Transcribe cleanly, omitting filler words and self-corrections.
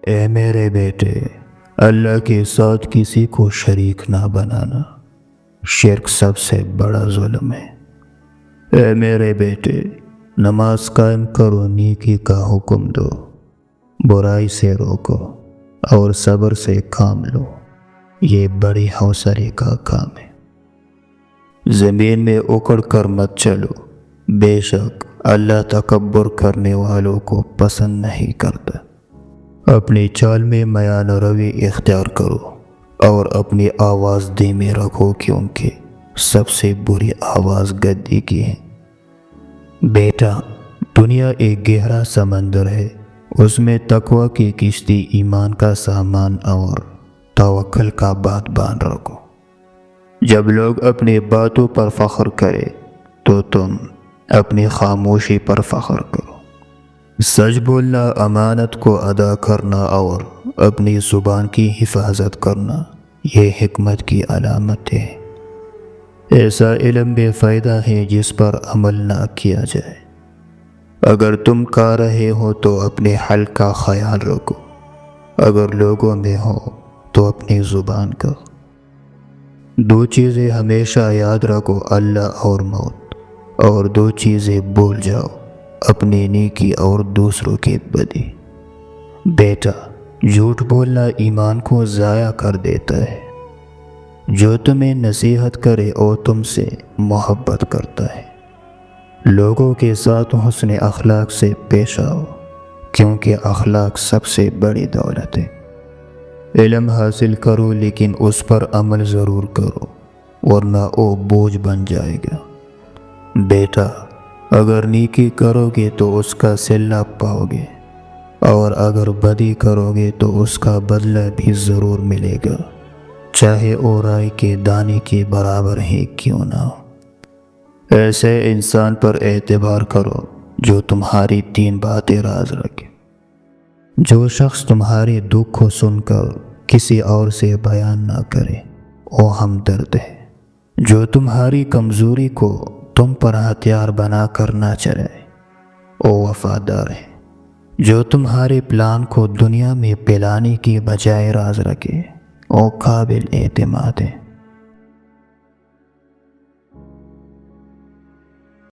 اے میرے بیٹے، اللہ کے ساتھ کسی کو شریک نہ بنانا، شرک سب سے بڑا ظلم ہے۔ اے میرے بیٹے، نماز قائم کرو، نیکی کا حکم دو، برائی سے روکو اور صبر سے کام لو، یہ بڑی حوصلے کا کام ہے۔ زمین میں اکڑ کر مت چلو، بے شک اللہ تکبر کرنے والوں کو پسند نہیں کرتا۔ اپنی چال میں میانہ روی اختیار کرو اور اپنی آواز دھیمی رکھو، کیونکہ سب سے بری آواز گدی کی ہے۔ بیٹا، دنیا ایک گہرا سمندر ہے، اس میں تقوی کی کشتی، ایمان کا سامان اور توکل کا بات باندھ رکھو۔ جب لوگ اپنی باتوں پر فخر کرے تو تم اپنی خاموشی پر فخر کرو۔ سچ بولنا، امانت کو ادا کرنا اور اپنی زبان کی حفاظت کرنا، یہ حکمت کی علامت ہے۔ ایسا علم بے فائدہ ہے جس پر عمل نہ کیا جائے۔ اگر تم کہہ رہے ہو تو اپنے حل کا خیال رکھو، اگر لوگوں میں ہو تو اپنی زبان کا۔ دو چیزیں ہمیشہ یاد رکھو، اللہ اور موت، اور دو چیزیں بھول جاؤ، اپنی نیکی اور دوسروں کی بدی۔ بیٹا، جھوٹ بولنا ایمان کو ضائع کر دیتا ہے۔ جو تمہیں نصیحت کرے اور تم سے محبت کرتا ہے، لوگوں کے ساتھ حسن اخلاق سے پیش آؤ، کیونکہ اخلاق سب سے بڑی دولت ہے۔ علم حاصل کرو لیکن اس پر عمل ضرور کرو، ورنہ وہ بوجھ بن جائے گا۔ بیٹا، اگر نیکی کرو گے تو اس کا صلہ پاؤ گے، اور اگر بدی کرو گے تو اس کا بدلہ بھی ضرور ملے گا، چاہے وہ رائے کے دانے کے برابر ہی کیوں نہ ہو۔ ایسے انسان پر اعتبار کرو جو تمہاری 3 باتیں راز رکھے۔ جو شخص تمہارے دکھ کو سن کر کسی اور سے بیان نہ کرے، وہ ہمدرد ہے۔ جو تمہاری کمزوری کو تم پر ہتھیار بنا کر نہ چلے، وہ وفادار ہے۔ جو تمہارے پلان کو دنیا میں پھیلانے کی بجائے راز رکھے، وہ قابل اعتماد ہے۔